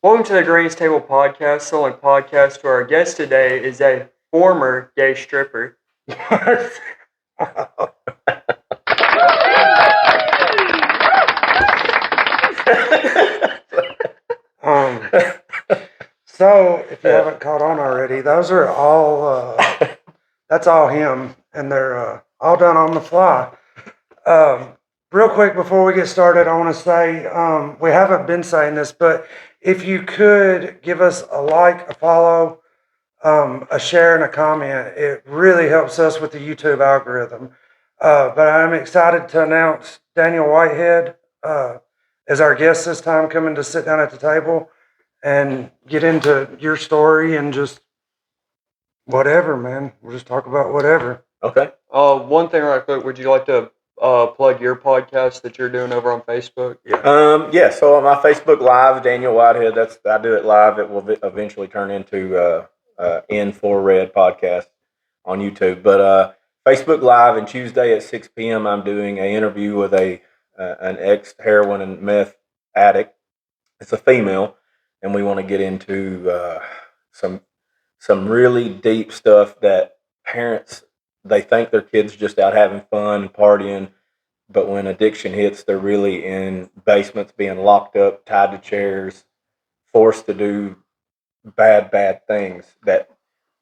Welcome to the Greens Table Podcast, the only podcast where our guest today is a former gay stripper. So, if you haven't caught on already, those are all, that's all him, and they're all done on the fly. Real quick, before we get started, I want to say, we haven't been saying this, but if you could give us a like, a follow, a share, and a comment, it really helps us with the YouTube algorithm. But I'm excited to announce Daniel Whitehead as our guest this time, coming to sit down at the table and get into your story and just whatever, man. We'll just talk about whatever. Okay. One thing right quick, would you like to plug your podcast that you're doing over on Facebook? Yeah. So on my Facebook Live, Daniel Whitehead, I do it live. It will eventually turn into N4 Red podcast on YouTube. But Facebook Live, and Tuesday at 6 p.m. I'm doing an interview with an ex-heroin and meth addict. It's a female, and we want to get into some really deep stuff that parents, they think their kids just out having fun and partying, but when addiction hits, they're really in basements, being locked up, tied to chairs, forced to do bad things that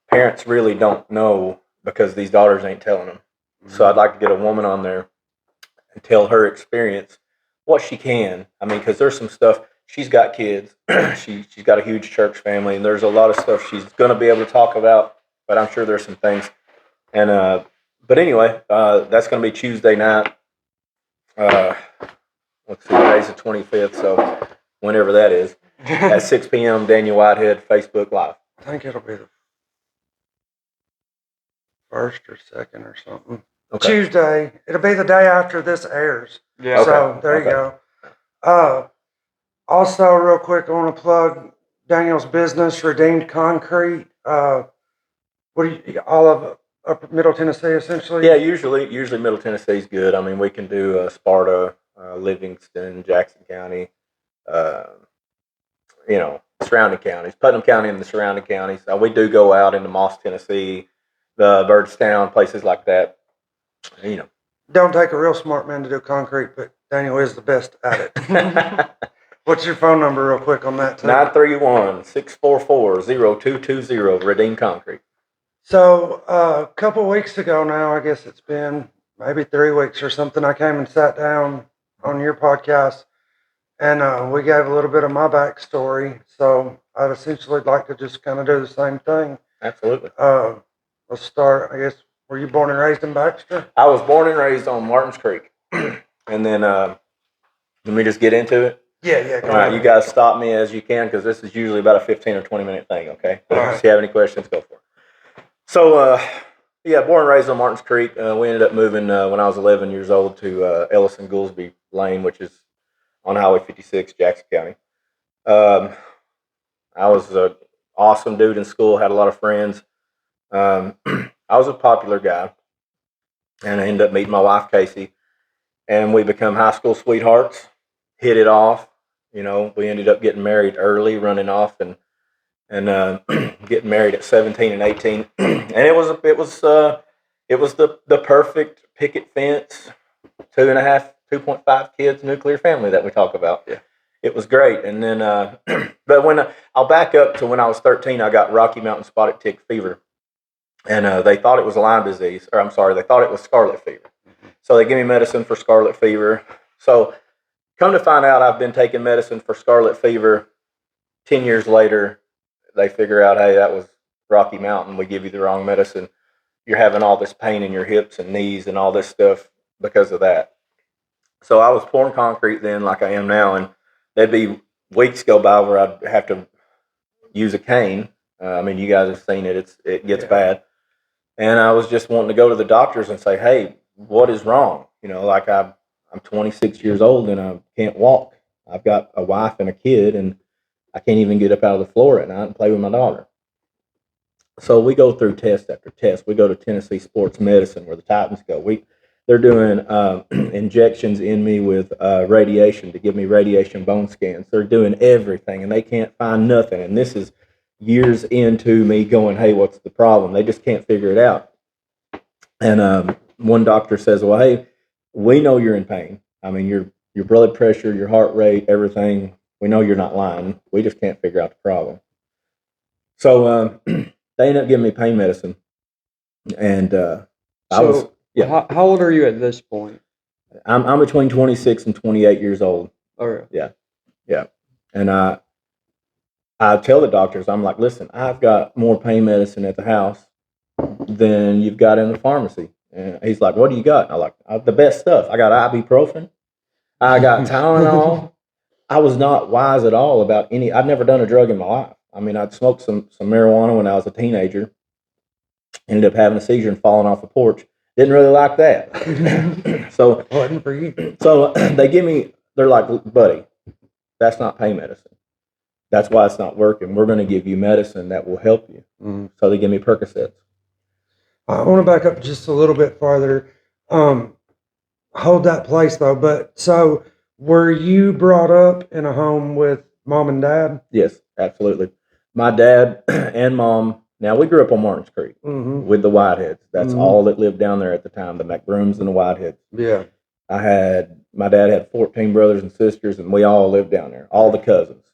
parents really don't know because these daughters ain't telling them. Mm-hmm. So I'd like to get a woman on there and tell her experience, what she can. I mean, because there's some stuff. She's got kids. She's got a huge church family, and there's a lot of stuff she's going to be able to talk about. But I'm sure there's some things. And but anyway, that's going to be Tuesday night. Let's see, today's the 25th, so whenever that is, at 6 p.m. Daniel Whitehead Facebook Live. I think it'll be the first or second or something. Okay. Tuesday. It'll be the day after this airs. Yeah. So there you go. Also, real quick, I want to plug Daniel's business, Redeemed Concrete. What do you, all of Upper Middle Tennessee, essentially? Yeah, usually Middle Tennessee is good. I mean, we can do Sparta, Livingston, Jackson County, surrounding counties, Putnam County and the surrounding counties. We do go out into Moss, Tennessee, Byrdstown, places like that. Don't take a real smart man to do concrete, but Daniel is the best at it. What's your phone number real quick on that, too? 931-644-0220, Redeem Concrete. So a couple weeks ago now, I guess it's been maybe 3 weeks or something, I came and sat down on your podcast, and we gave a little bit of my backstory. So I'd essentially like to just kind of do the same thing. Absolutely. Let's start, I guess, were you born and raised in Baxter? I was born and raised on Martins Creek. And then let me just get into it. Yeah. All right, you guys stop me as you can, because this is usually about a 15 or 20 minute thing, okay? If you have any questions, go for it. So, born and raised on Martins Creek. We ended up moving when I was 11 years old to Ellison Goolsby Lane, which is on Highway 56, Jackson County. I was an awesome dude in school, had a lot of friends. I was a popular guy, and I ended up meeting my wife, Casey, and we become high school sweethearts, hit it off. We ended up getting married early, running off and getting married at 17 and 18. And it was the perfect picket fence, 2.5 kids, nuclear family that we talk about. Yeah. It was great. And then, but I'll back up to when I was 13, I got Rocky Mountain spotted tick fever. And they thought it was Lyme disease, they thought it was scarlet fever. Mm-hmm. So they gave me medicine for scarlet fever. So come to find out, I've been taking medicine for scarlet fever. 10 years later, they figure out, hey, that was Rocky Mountain. We give you the wrong medicine. You're having all this pain in your hips and knees and all this stuff because of that. So I was pouring concrete then like I am now, and there'd be weeks go by where I'd have to use a cane. You guys have seen it. It gets bad. And I was just wanting to go to the doctors and say, hey, what is wrong? I'm 26 years old and I can't walk. I've got a wife and a kid, and I can't even get up out of the floor at night and play with my daughter. So we go through test after test. We go to Tennessee Sports Medicine, where the Titans go. They're doing injections in me with radiation to give me radiation bone scans. They're doing everything, and they can't find nothing. And this is years into me going, hey, what's the problem? They just can't figure it out. And one doctor says, well, hey, we know you're in pain. I mean, your blood pressure, your heart rate, everything, we know you're not lying. We just can't figure out the problem. So they ended up giving me pain medicine. And How old are you at this point? I'm between 26 and 28 years old. Oh, yeah. And I tell the doctors, I'm like, listen, I've got more pain medicine at the house than you've got in the pharmacy. And he's like, what do you got? I'm like, the best stuff. I got ibuprofen. I got Tylenol. I was not wise at all about any. I'd never done a drug in my life. I mean, I'd smoked some marijuana when I was a teenager. Ended up having a seizure and falling off the porch. Didn't really like that. So wasn't for you. So they're like, buddy, that's not pain medicine. That's why it's not working. We're going to give you medicine that will help you. Mm-hmm. So they give me Percocets. I want to back up just a little bit farther. Hold that place though. But so were you brought up in a home with mom and dad? Yes, absolutely. My dad and mom, now we grew up on Martins Creek with the Whiteheads. That's all that lived down there at the time, the McBrooms and the Whiteheads. Yeah. My dad had 14 brothers and sisters, and we all lived down there, all the cousins.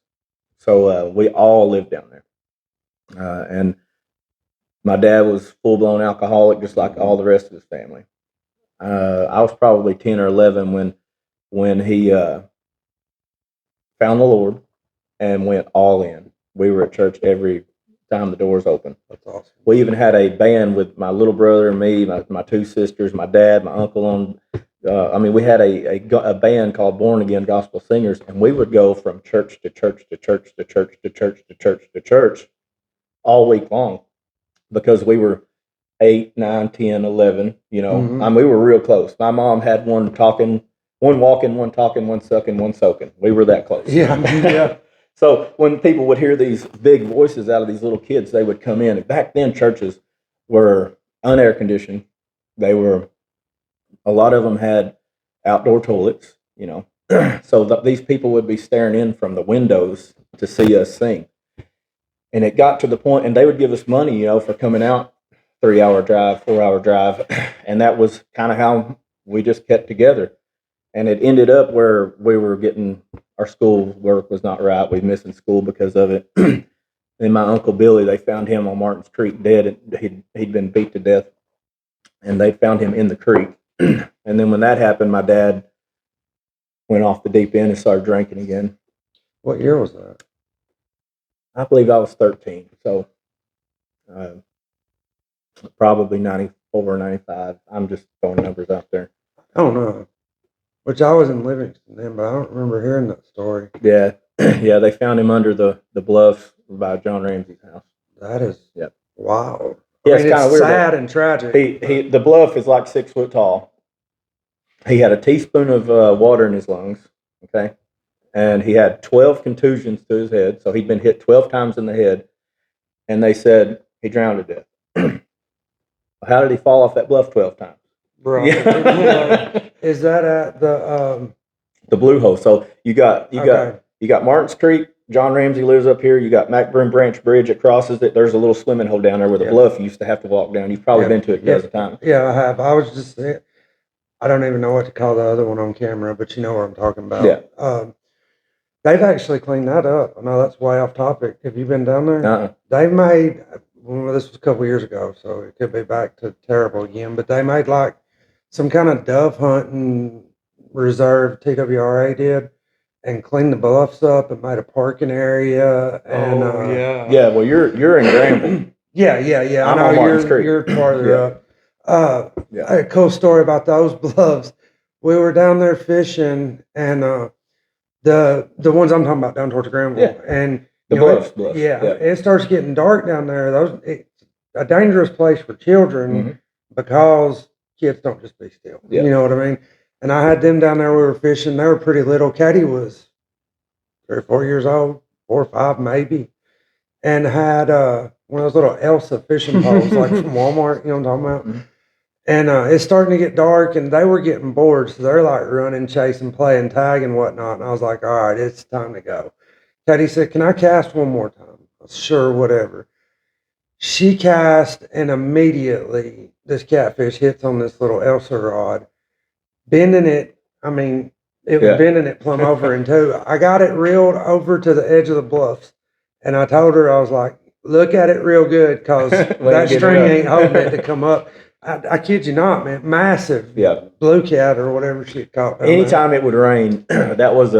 So we all lived down there. And my dad was full-blown alcoholic, just like all the rest of his family. I was probably 10 or 11 when he found the Lord and went all in. We were at church every time the doors open. That's awesome. We even had a band with my little brother and me, my two sisters, my dad, my uncle on. We had a band called Born Again Gospel Singers, and we would go from church to church to church to church to church to church to church all week long because we were 8, 9, 10, 11, we were real close. My mom had one talking, one walking, one talking, one sucking, one soaking. We were that close. Yeah. So when people would hear these big voices out of these little kids, they would come in. And back then, churches were unair conditioned. A lot of them had outdoor toilets, So these people would be staring in from the windows to see us sing. And it got to the point, and they would give us money, for coming out, 3-hour drive, 4-hour drive. And that was kind of how we just kept together. And it ended up where we were getting, our school work was not right. We were missing school because of it. And my Uncle Billy, they found him on Martins Creek dead. And he'd been beat to death. And they found him in the creek. And then when that happened, my dad went off the deep end and started drinking again. What year was that? I believe I was 13. So probably 94 or 95. I'm just throwing numbers out there. I don't know. Which I was in Livingston then, but I don't remember hearing that story. Yeah. Yeah, they found him under the bluffs by John Ramsey's house. That is wild. Yeah, it's kind of weird. Sad and tragic. The bluff is like 6 foot tall. He had a teaspoon of water in his lungs, okay? And he had 12 contusions to his head, so he'd been hit 12 times in the head. And they said he drowned to death. How did he fall off that bluff 12 times? Bro, is that at the Blue Hole? So you got Martins Creek. John Ramsey lives up here. You got McBroom Branch Bridge that crosses it. There's a little swimming hole down there where the bluff you used to have to walk down. You've probably been to it dozens of times. Yeah, I have. I was just saying, I don't even know what to call the other one on camera, but you know what I'm talking about. Yeah. They've actually cleaned that up. I know that's way off topic. Have you been down there? Uh-uh. They made, well, this was a couple years ago, so it could be back to terrible again, but they made like some kind of dove hunting reserve, TWRA did, and cleaned the bluffs up and made a parking area. And yeah. Well, you're in Granville. Yeah. I'm I on know Martins Creek. you're farther up. A cool story about those bluffs. We were down there fishing, and the ones I'm talking about down towards Granville, and the bluffs. It starts getting dark down there. It's a dangerous place for children because kids don't just be still. Yeah. You know what I mean? And I had them down there. We were fishing. They were pretty little. Caddy was 3 or 4 years old, 4 or 5 maybe, and had one of those little Elsa fishing poles like from Walmart. You know what I'm talking about? And it's starting to get dark, and they were getting bored, so they're like running, chasing, playing tag and whatnot. And I was like, all right, it's time to go. Katie said, can I cast one more time? I said, sure, whatever. She cast, and immediately this catfish hits on this little Elsa rod, bending it. I mean, it was bending it plumb over in two. I got it reeled over to the edge of the bluffs, and I told her, I was like, look at it real good, because that string ain't holding it to come up. I kid you not, man. Massive blue cat or whatever she caught. Anytime it would rain, that was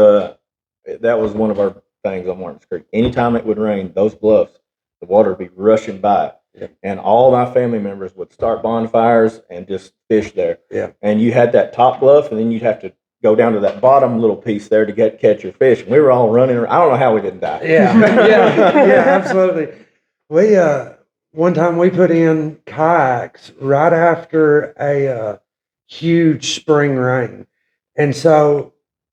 one of our things on Martins Creek. Anytime it would rain, those bluffs, the water would be rushing by. Yeah. And all my family members would start bonfires and just fish there. Yeah. And you had that top bluff, and then you'd have to go down to that bottom little piece there to catch your fish. And we were all running around. I don't know how we didn't die. Yeah, yeah, absolutely. We one time we put in kayaks right after a huge spring rain, and so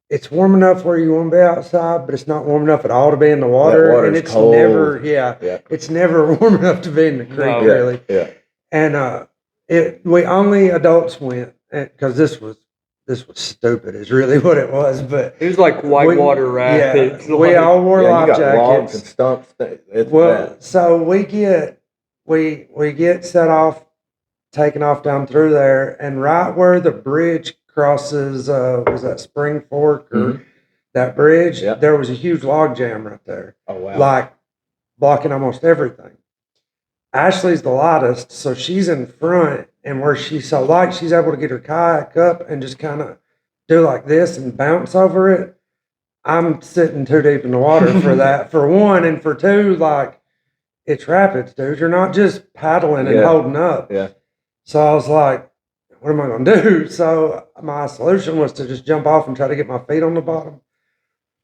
it's warm enough where you want to be outside, but it's not warm enough at all to be in the water, and it's cold. never, it's never warm enough to be in the creek, really. Yeah. And we only adults went, because this was stupid, is really what it was. But it was like whitewater rapids. Yeah, we all wore life jackets. Logs and stumps. So we get set off, taken off down through there, and right where the bridge crosses, was that Spring Fork or that bridge? Yep. There was a huge log jam right there. Oh wow! Like blocking almost everything. Ashley's the lightest, so she's in front, and where she's so light, she's able to get her kayak up and just kind of do like this and bounce over it. I'm sitting too deep in the water for that, for one, and for two, like, it's rapids, dude. You're not just paddling and holding up. Yeah. So I was like, what am I going to do? So my solution was to just jump off and try to get my feet on the bottom.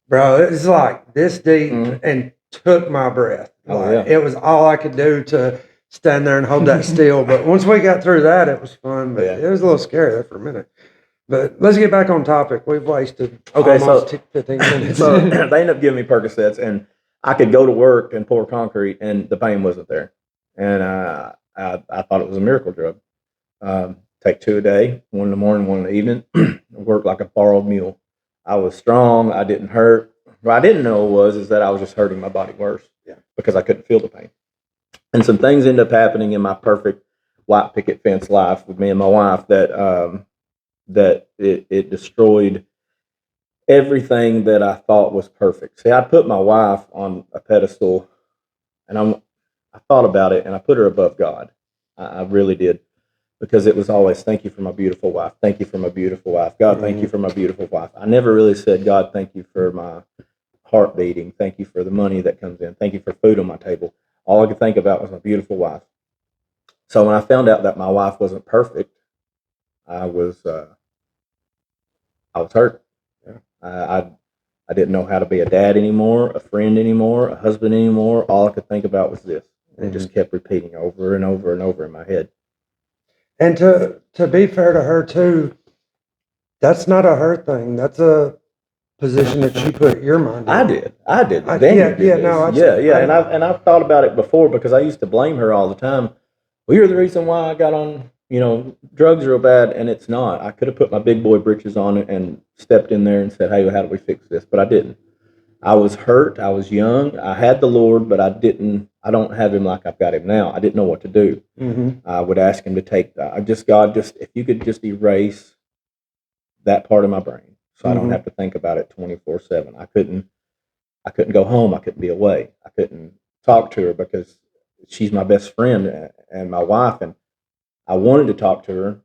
Bro, it was like this deep and took my breath. It was all I could do to stand there and hold that still. But once we got through that, it was fun. But it was a little scary there for a minute. But let's get back on topic. We've wasted almost 15 minutes. So they ended up giving me Percocets, and I could go to work and pour concrete, and the pain wasn't there. And I thought it was a miracle drug. Take 2 a day, 1 in the morning, 1 in the evening. Work like a borrowed mule. I was strong. I didn't hurt. What I didn't know is that I was just hurting my body worse because I couldn't feel the pain. And some things ended up happening in my perfect white picket fence life with me and my wife that it destroyed everything that I thought was perfect. See, I put my wife on a pedestal, and I thought about it, and I put her above God. I really did. Because it was always, thank you for my beautiful wife. Thank you for my beautiful wife. God, thank you for my beautiful wife. I never really said, God, thank you for my heart beating. Thank you for the money that comes in. Thank you for food on my table. All I could think about was my beautiful wife. So when I found out that my wife wasn't perfect, I was hurt. I didn't know how to be a dad anymore, a friend anymore, a husband anymore. All I could think about was this. And it just kept repeating over and over and over in my head. And to be fair to her too, that's not a her thing. That's a position that you put your mind in. I did. And I've thought about it before because I used to blame her all the time. Well, you're the reason why I got on, drugs real bad, and it's not. I could have put my big boy britches on and stepped in there and said, hey, how do we fix this? But I didn't. I was hurt. I was young. I had the Lord, but I don't have him like I've got him now. I didn't know what to do. I would ask him to take God, if you could just erase that part of my brain so I don't have to think about it 24/7. I couldn't go home. I couldn't be away. I couldn't talk to her because she's my best friend and my wife. And I wanted to talk to her,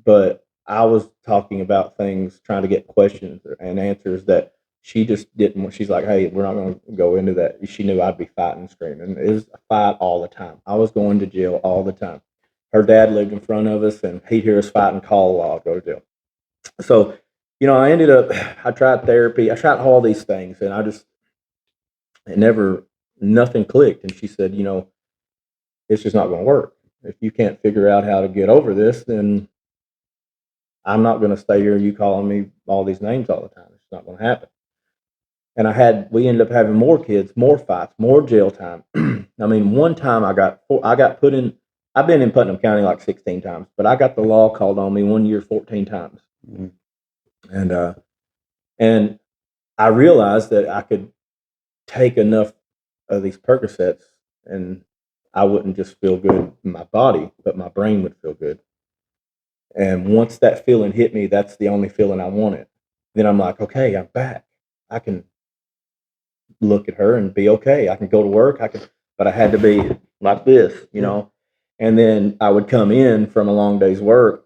but I was talking about things, trying to get questions and answers that she just didn't. She's like, hey, we're not going to go into that. She knew I'd be fighting and screaming. It was a fight all the time. I was going to jail all the time. Her dad lived in front of us, and he'd hear us fight and call the law, go to jail. So, I tried therapy. I tried all these things, and nothing clicked. And she said, it's just not going to work. If you can't figure out how to get over this, then I'm not going to stay here and you calling me all these names all the time. It's not going to happen. And we ended up having more kids, more fights, more jail time. I mean, one time I got put in I've been in Putnam County like 16 times, but I got the law called on me 1 year 14 times. Mm-hmm. And I realized that I could take enough of these Percocets and I wouldn't just feel good in my body, but my brain would feel good. And once that feeling hit me, that's the only feeling I wanted. Then I'm like, okay, I'm back. I can look at her and be okay. I can go to work. But I had to be like this, you know. And then I would come in from a long day's work,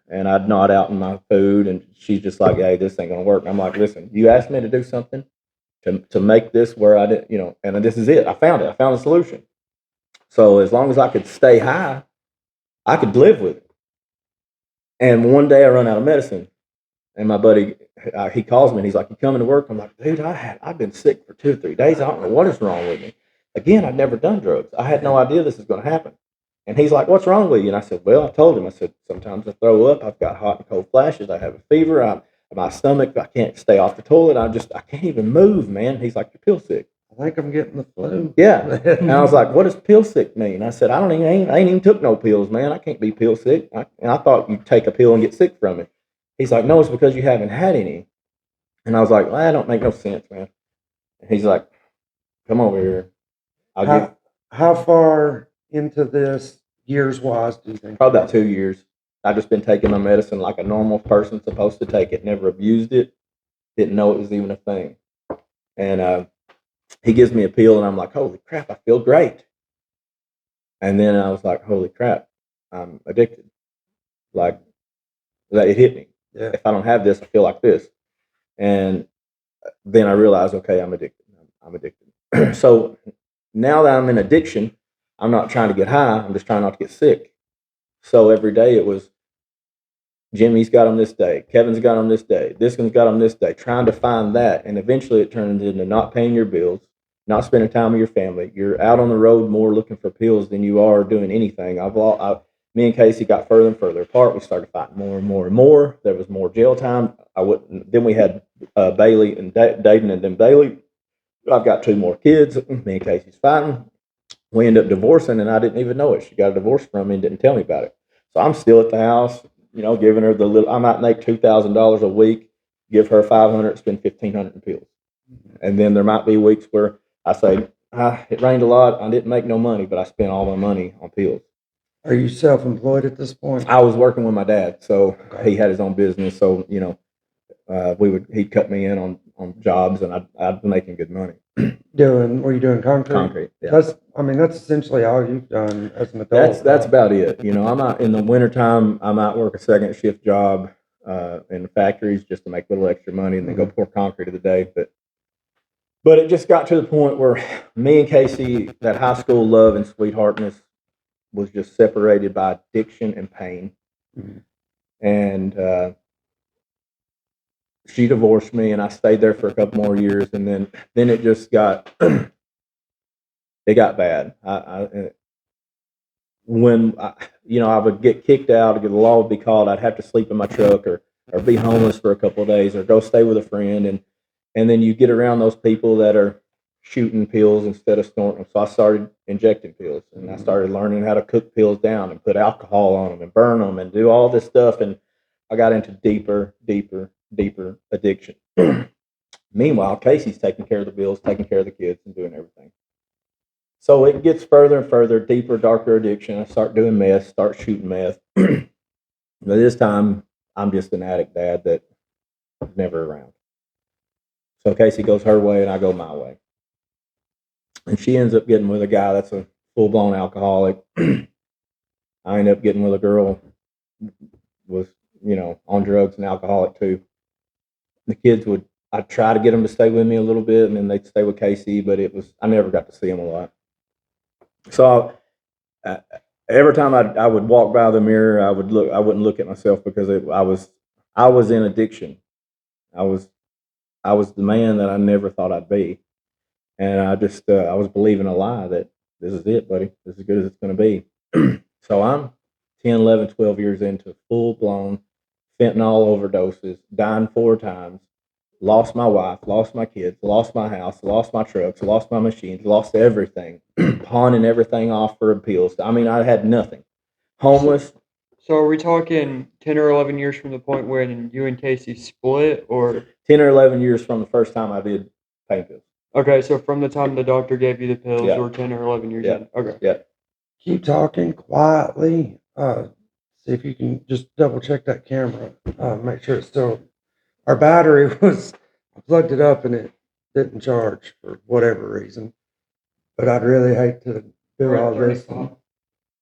and I'd nod out in my food, and she's just like, "Hey, this ain't gonna work." And I'm like, "Listen, you asked me to do something to make this where I didn't, you know, and this is it. I found it. I found a solution. So as long as I could stay high, I could live with it." And one day I run out of medicine, and my buddy, he calls me and he's like, "You coming to work?" I'm like, "Dude, I've been sick for 2 or 3 days. I don't know what is wrong with me." Again, I'd never done drugs. I had no idea this was going to happen. And he's like, "What's wrong with you?" And I said, "Well," I told him, I said, "sometimes I throw up. I've got hot and cold flashes. I have a fever. My stomach, I can't stay off the toilet. I can't even move, man." He's like, "You're pill sick." I think I'm getting the flu. Yeah. And I was like, "What does pill sick mean?" I said, I ain't even took no pills, man. I can't be pill sick. And I thought you'd take a pill and get sick from it. He's like, "No, it's because you haven't had any." And I was like, "Well, that don't make no sense, man." And he's like, "Come over here. How far into this years wise do you think? Probably about 2 years. I've just been taking my medicine like a normal person's supposed to take it. Never abused it. Didn't know it was even a thing. And he gives me a pill, and I'm like, "Holy crap, I feel great." And then I was like, "Holy crap, I'm addicted." Like, that it hit me. Yeah. If I don't have this, I feel like this. And then I realized, okay, I'm addicted. I'm addicted. So now that I'm in addiction, I'm not trying to get high. I'm just trying not to get sick. So every day it was, Jimmy's got them this day. Kevin's got them this day. This one's got them this day. Trying to find that. And eventually it turns into not paying your bills, not spending time with your family. You're out on the road more looking for pills than you are doing anything. Me and Casey got further and further apart. We started fighting more and more and more. There was more jail time. Then we had Bailey and Dayton and then Bailey. I've got 2 more kids. Me and Casey's fighting. We ended up divorcing, and I didn't even know it. She got a divorce from me and didn't tell me about it. So I'm still at the house, you know, giving her the little. I might make $2,000 a week, give her $500, spend $1,500 in pills, and then there might be weeks where I say, it rained a lot. I didn't make no money, but I spent all my money on pills. Are you self-employed at this point? I was working with my dad, so Okay. he had his own business. So you know, he'd cut me in on jobs, and I'd be making good money. Were you doing concrete? Concrete. Yeah. That's essentially all you've done as an adult. That's about it. You know, I'm out in the wintertime. I might work a second shift job in the factories just to make a little extra money, and then go pour concrete of the day. But it just got to the point where me and Casey, that high school love and sweetheartness, was just separated by addiction and pain. Mm-hmm. And she divorced me, and I stayed there for a couple more years, and then it just got it got bad. I would get kicked out, the law would be called. I'd have to sleep in my truck or be homeless for a couple of days or go stay with a friend, and then you get around those people that are shooting pills instead of snorting them. So I started injecting pills, and I started learning how to cook pills down and put alcohol on them and burn them and do all this stuff, and I got into deeper addiction. Meanwhile, Casey's taking care of the bills, taking care of the kids, and doing everything. So it gets further and further, deeper, darker addiction. I start doing meth, start shooting meth. But this time, I'm just an addict dad that was never around. So Casey goes her way, and I go my way. And she ends up getting with a guy that's a full-blown alcoholic. I end up getting with a girl was, on drugs and alcoholic too. The kids I'd try to get them to stay with me a little bit, and then they'd stay with Casey, but I never got to see them a lot. So every time I would walk by the mirror, I wouldn't look at myself because I was in addiction. I was the man that I never thought I'd be. And I was believing a lie that this is it, buddy. This is as good as it's going to be. So I'm 10, 11, 12 years into full-blown fentanyl overdoses, dying 4 times, lost my wife, lost my kids, lost my house, lost my trucks, lost my machines, lost everything, pawning everything off for pills. I mean, I had nothing. homeless. So are we talking 10 or 11 years from the point when you and Casey split, or 10 or 11 years from the first time I did pain pills. okay, so from the time the doctor gave you the pills, Yeah. or 10 or 11 years Yeah. in? Okay. Yeah. Keep talking quietly. See if you can just double check that camera. Make sure it's still. Our battery was, I plugged it up and it didn't charge for whatever reason. But I'd really hate to do all this.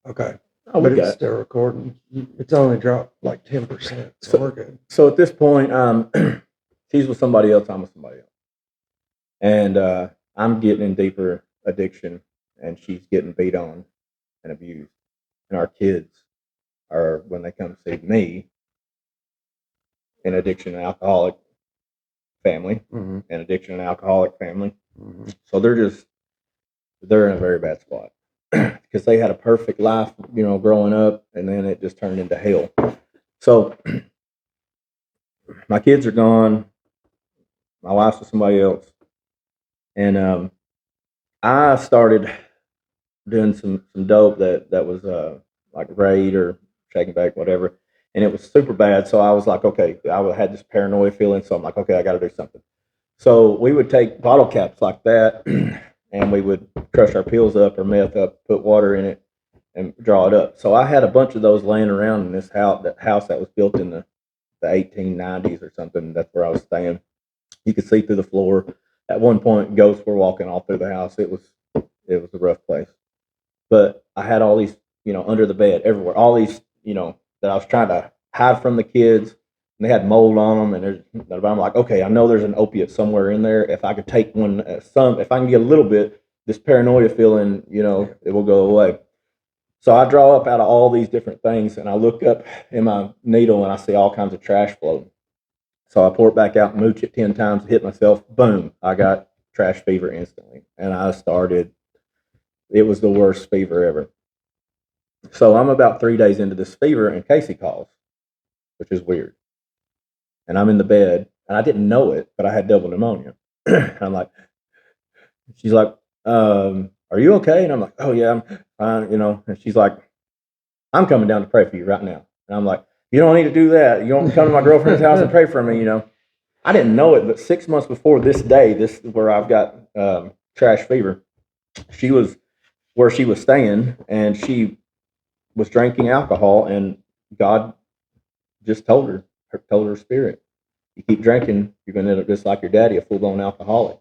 Okay. Oh, But we it's got it. still recording. It's only dropped like 10%. So we're good. So at this point, she's with somebody else, I'm with somebody else. And I'm getting in deeper addiction, and she's getting beat on and abused. And our kids are, when they come see me, an addiction and alcoholic family, Mhm. an addiction and alcoholic family. Mhm. So they're in a very bad spot because they had a perfect life, growing up, and then it just turned into hell. So my kids are gone. My wife's with somebody else, and I started doing some dope that was like raid or shaking back, whatever, and it was super bad. So I was like, okay, I had this paranoia feeling, so I'm like, okay, I got to do something. So we would take bottle caps like that, and we would crush our pills up or meth up, put water in it, and draw it up. So I had a bunch of those laying around in this house, that was built in the 1890s or something. That's where I was staying. You could see through the floor. At one point, ghosts were walking all through the house. It was a rough place. But I had all these, under the bed, everywhere. All these, that I was trying to hide from the kids. And they had mold on them, and I'm like, okay, I know there's an opiate somewhere in there. If I could take one, if I can get a little bit, this paranoia feeling, it will go away. So I draw up out of all these different things, and I look up in my needle, and I see all kinds of trash floating. So I pour it back out, mooch it 10 times, hit myself, boom, I got trash fever instantly. And it was the worst fever ever. So I'm about 3 days into this fever, and Casey calls, which is weird. And I'm in the bed, and I didn't know it, but I had double pneumonia. And I'm like, she's like, are you okay? And I'm like, oh yeah, I'm fine, And she's like, I'm coming down to pray for you right now. And I'm like, you don't need to do that. You don't come to my girlfriend's house and pray for me. I didn't know it, but 6 months before this day, this is where I've got trash fever. She was where she was staying, and she was drinking alcohol, and God just told her spirit, you keep drinking, you're going to end up just like your daddy, a full-blown alcoholic.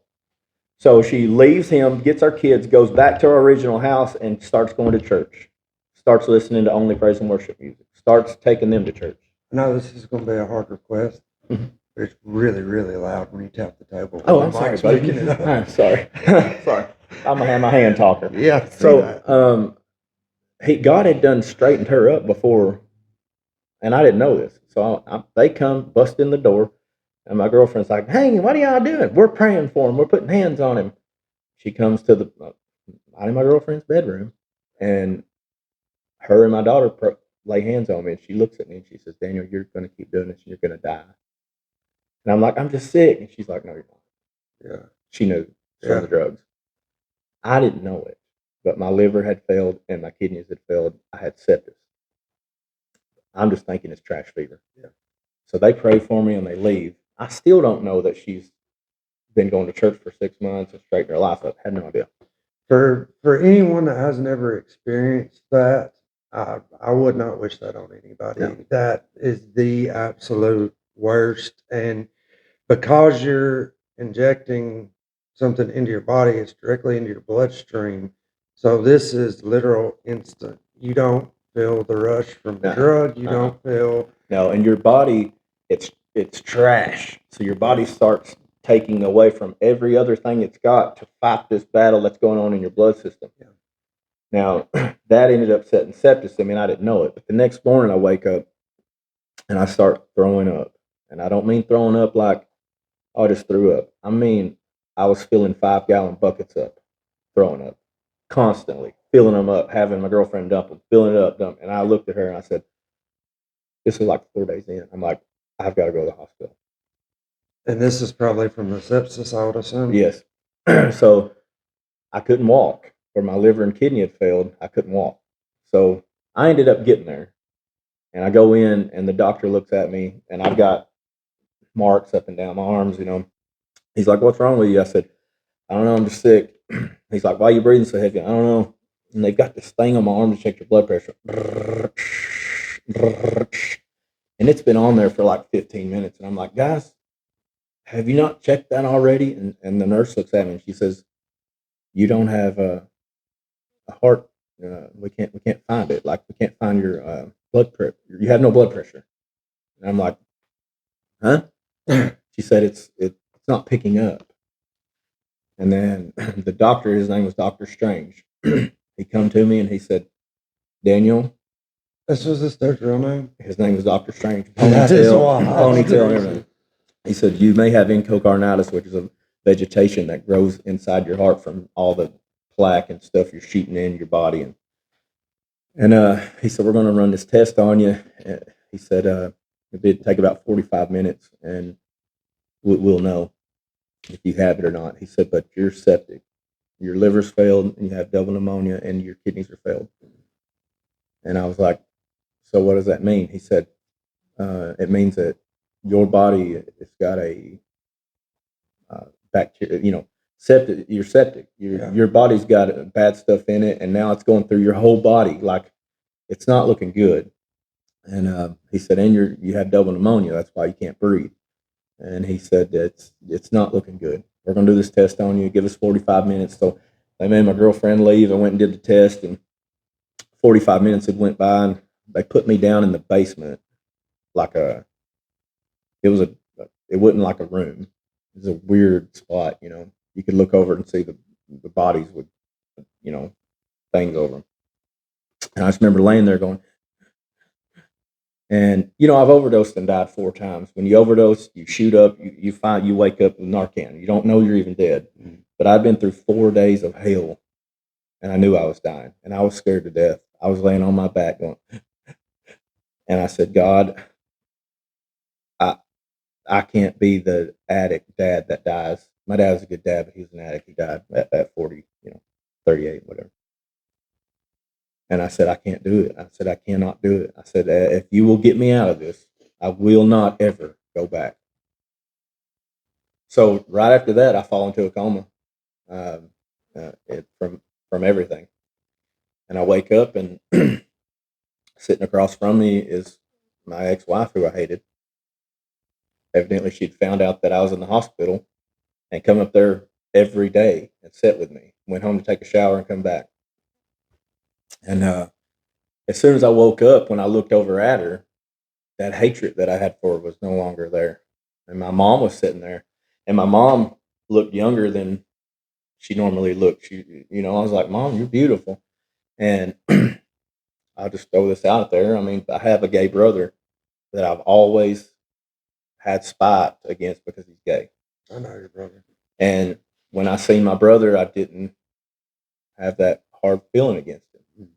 So she leaves him, gets our kids, goes back to our original house, and starts going to church. Starts listening to only praise and worship music. Starts taking them to church. I know this is going to be a hard request. It's really, really loud when you tap the table. Oh, I'm sorry, buddy. I'm sorry. Sorry. I'm going to have my hand talker. Yeah. So, God had done straightened her up before, and I didn't know this. So they come, bust in the door, and my girlfriend's like, hey, what are y'all doing? We're praying for him. We're putting hands on him. She comes to in my girlfriend's bedroom, and her and my daughter lay hands on me, and she looks at me, and she says, Daniel, you're going to keep doing this, and you're going to die. And I'm like, I'm just sick. And she's like, no, you're not. Yeah. She knew from the drugs. I didn't know it, but my liver had failed and my kidneys had failed. I had sepsis. I'm just thinking it's trash fever. Yeah. So they pray for me and they leave. I still don't know that she's been going to church for 6 months and straightened her life up. I had no idea. For anyone that has never experienced that, I would not wish that on anybody. No. That is the absolute worst. And because you're injecting something into your body, it's directly into your bloodstream. So this is literal instant. You don't feel the rush from the drug. You don't feel. No, and your body, it's trash. So your body starts taking away from every other thing it's got to fight this battle that's going on in your blood system. Yeah. Now, that ended up setting sepsis. I mean, I didn't know it. But the next morning I wake up and I start throwing up. And I don't mean throwing up like, oh, I just threw up. I mean, I was filling 5-gallon buckets up, throwing up, constantly, filling them up, having my girlfriend dump them, filling it up, dump. And I looked at her and I said, this is like 4 days in. I'm like, I've got to go to the hospital. And this is probably from the sepsis, I would assume. Yes. So I couldn't walk. Where my liver and kidney had failed, I couldn't walk. So I ended up getting there, and I go in, and the doctor looks at me, and I've got marks up and down my arms. He's like, "What's wrong with you?" I said, "I don't know. I'm just sick." He's like, "Why are you breathing so heavy?" I don't know. And they've got this thing on my arm to check your blood pressure. And it's been on there for like 15 minutes. And I'm like, "Guys, have you not checked that already?" And the nurse looks at me and she says, "You don't have a heart. We can't find it. Like, we can't find your blood pressure. You have no blood pressure." And I'm like, "Huh?" She said, it's not picking up." And then the doctor, his name was Dr. Strange. He come to me and he said, "Daniel," This was his third real name. his name was Dr. Strange. That is Ponytail, wild. ponytail and everything. He said, "You may have endocarditis, which is a vegetation that grows inside your heart from all the plaque and stuff you're shooting in your body." And he said, "We're going to run this test on you." He said, "It did take about 45 minutes, and we'll know if you have it or not." He said, "But you're septic. Your liver's failed, and you have double pneumonia, and your kidneys are failed." And I was like, "So what does that mean?" He said, "It means that your body has got a bacteria, septic. You're septic. Your body's got bad stuff in it, and now it's going through your whole body. Like, it's not looking good." And he said, "And you have double pneumonia. That's why you can't breathe." And he said, it's not looking good. We're going to do this test on you. Give us 45 minutes." So they made my girlfriend leave. I went and did the test, and 45 minutes had went by, and they put me down in the basement, like it was it wasn't like a room. It was a weird spot. You could look over and see the bodies with, things over them. And I just remember laying there going, and I've overdosed and died 4 times. When you overdose, you shoot up, you wake up with Narcan. You don't know you're even dead. But I'd been through 4 days of hell, and I knew I was dying, and I was scared to death. I was laying on my back going, and I said, "God, I can't be the addict dad that dies." My dad was a good dad, but he was an addict. He died at 40, 38, whatever. And I said, "I can't do it." I said, "I cannot do it." I said, "If you will get me out of this, I will not ever go back." So right after that, I fall into a coma, um, from everything. And I wake up, and sitting across from me is my ex-wife, who I hated. Evidently, she'd found out that I was in the hospital and come up there every day and sit with me. Went home to take a shower and come back. And as soon as I woke up, when I looked over at her, that hatred that I had for her was no longer there. And my mom was sitting there, and my mom looked younger than she normally looked. I was like, "Mom, you're beautiful." And I'll just throw this out there. I mean, I have a gay brother that I've always had spite against because he's gay. I know your brother. And when I seen my brother, I didn't have that hard feeling against him.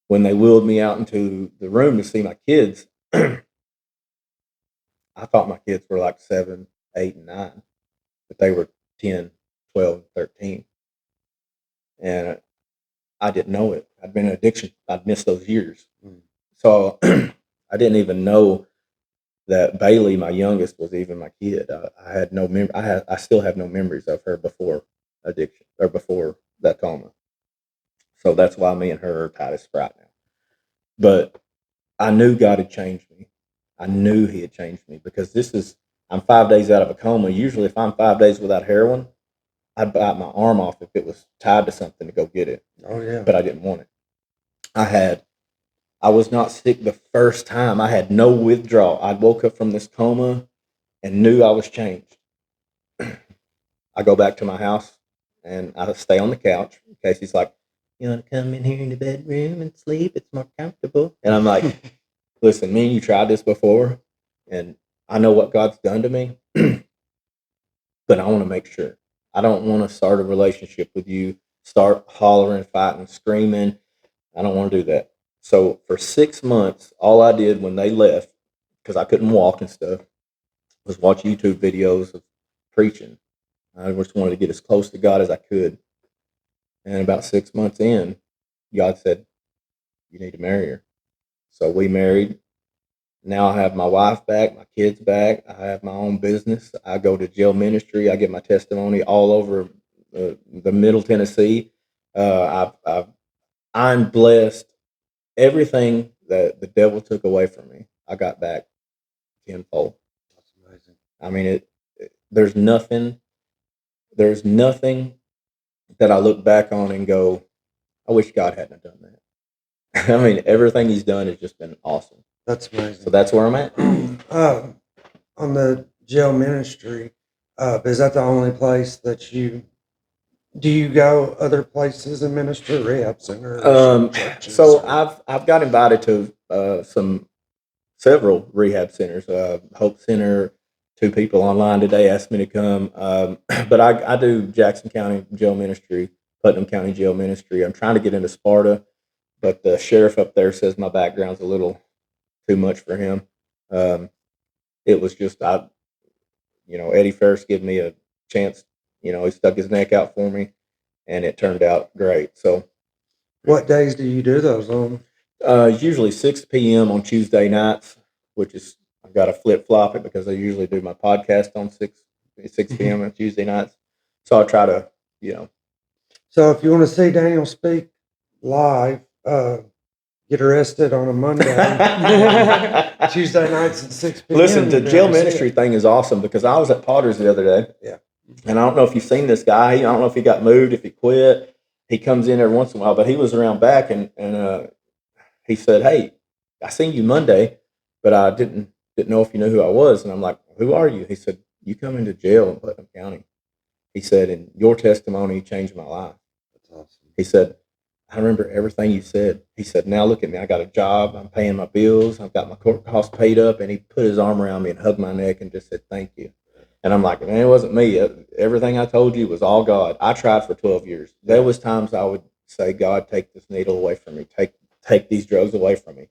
When they wheeled me out into the room to see my kids, I thought my kids were like 7, 8, and 9, but they were 10, 12, 13. And I didn't know it. I'd been in addiction. I'd missed those years. So I didn't even know that Bailey, my youngest, was even my kid. I had no I still have no memories of her before addiction or before that coma. So that's why me and her are tight as sprite now. But I knew God had changed me. I knew He had changed me, because I'm 5 days out of a coma. Usually, if I'm 5 days without heroin, I'd bite my arm off if it was tied to something to go get it. Oh yeah. But I didn't want it. I was not sick the first time. I had no withdrawal. I woke up from this coma and knew I was changed. I go back to my house and I stay on the couch. Casey's like, "You want to come in here in the bedroom and sleep? It's more comfortable." And I'm like, "Listen, me and you tried this before, and I know what God's done to me, but I want to make sure. I don't want to start a relationship with you, start hollering, fighting, screaming. I don't want to do that." So for 6 months, all I did when they left, because I couldn't walk and stuff, was watch YouTube videos of preaching. I just wanted to get as close to God as I could. And about 6 months in, God said, "You need to marry her." So we married. Now I have my wife back, my kids back. I have my own business. I go to jail ministry. I get my testimony all over the Middle Tennessee. I'm blessed. Everything that the devil took away from me, I got back tenfold. That's amazing. I mean, there's nothing. There's nothing that I look back on and go, I wish God hadn't done that. I mean, everything He's done has just been awesome. That's amazing. So that's where I'm at. On the jail ministry, is that the only place that you do? You go other places and minister, rehab centers, churches? So I've got invited to several rehab centers. Hope Center. 2 people online today asked me to come, but I do Jackson County Jail Ministry, Putnam County Jail Ministry. I'm trying to get into Sparta, but the sheriff up there says my background's a little too much for him. It was just Eddie Ferris gave me a chance. He stuck his neck out for me, and it turned out great. So, what days do you do those on? Usually 6 p.m. on Tuesday nights, which is I've got to flip flop it because I usually do my podcast on 6 p.m. on Tuesday nights. So I try to, So if you want to see Daniel speak live, get arrested on a Monday, Tuesday nights at 6 p.m. Listen, the jail ministry thing is awesome because I was at Potter's the other day. Yeah. And I don't know if you've seen this guy. I don't know if he got moved, if he quit. He comes in every once in a while, but he was around back and he said, "Hey, I seen you Monday, but I didn't know if you knew who I was." And I'm like, "Who are you?" He said, "You come into jail in Putnam County." He said, "And your testimony changed my life." That's awesome. He said, "I remember everything you said." He said, "Now look at me. I got a job. I'm paying my bills. I've got my court costs paid up." And he put his arm around me and hugged my neck and just said, "Thank you." And I'm like, "Man, it wasn't me. Everything I told you was all God. I tried for 12 years. There was times I would say, God, take this needle away from me. Take these drugs away from me."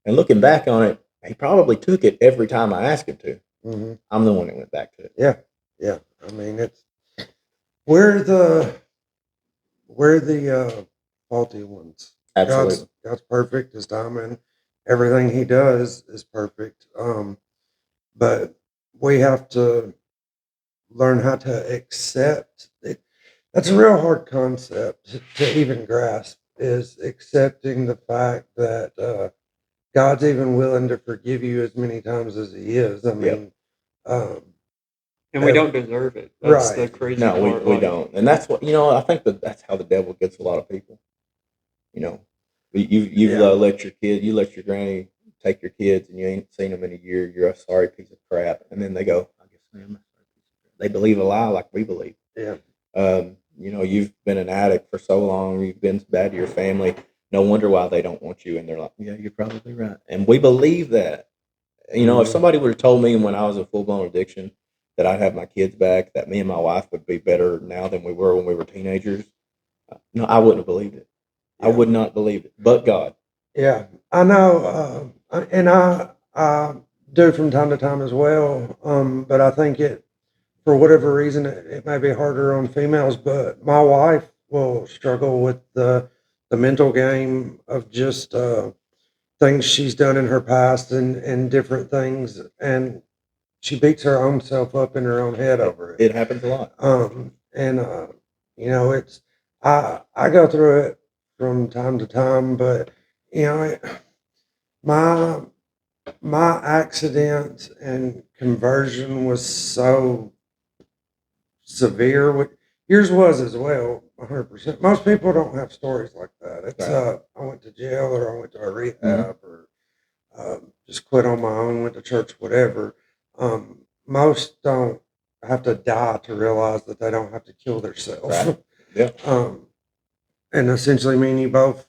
And looking back on it, he probably took it every time I asked him to. Mm-hmm. I'm the one that went back to it. Yeah. I mean, we're the faulty ones. Absolutely. God's perfect. His timing, everything He does is perfect. But we have to learn how to accept it. That's a real hard concept to even grasp, is accepting the fact that God's even willing to forgive you as many times as He is. I mean, and we don't deserve it. That's the right. crazy part. No, we don't. And that's what, I think that's how the devil gets a lot of people. You've let your kid, you let your granny take your kids and you ain't seen them in a year. You're a sorry piece of crap. And then they go, I guess I am a sorry piece of crap. They believe a lie like we believe. Yeah. You've been an addict for so long. You've been bad to your family. No wonder why they don't want you. And they're like, yeah, you're probably right. And we believe that. If somebody would have told me when I was in full-blown addiction that I'd have my kids back, that me and my wife would be better now than we were when we were teenagers, no, I wouldn't have believed it. Yeah. I would not believe it, but God. Yeah, I know, and I do from time to time as well, but I think for whatever reason, it may be harder on females, but my wife will struggle with the mental game of just things she's done in her past and different things, and she beats her own self up in her own head over it. It happens a lot. It's I go through it from time to time, but my accident and conversion was so severe. Yours was as well, 100%. Most people don't have stories like that. It's right. I went to jail, or I went to a rehab, or just quit on my own, went to church, whatever. Most don't have to die to realize that they don't have to kill themselves. Right. Yeah. And essentially, me and you both,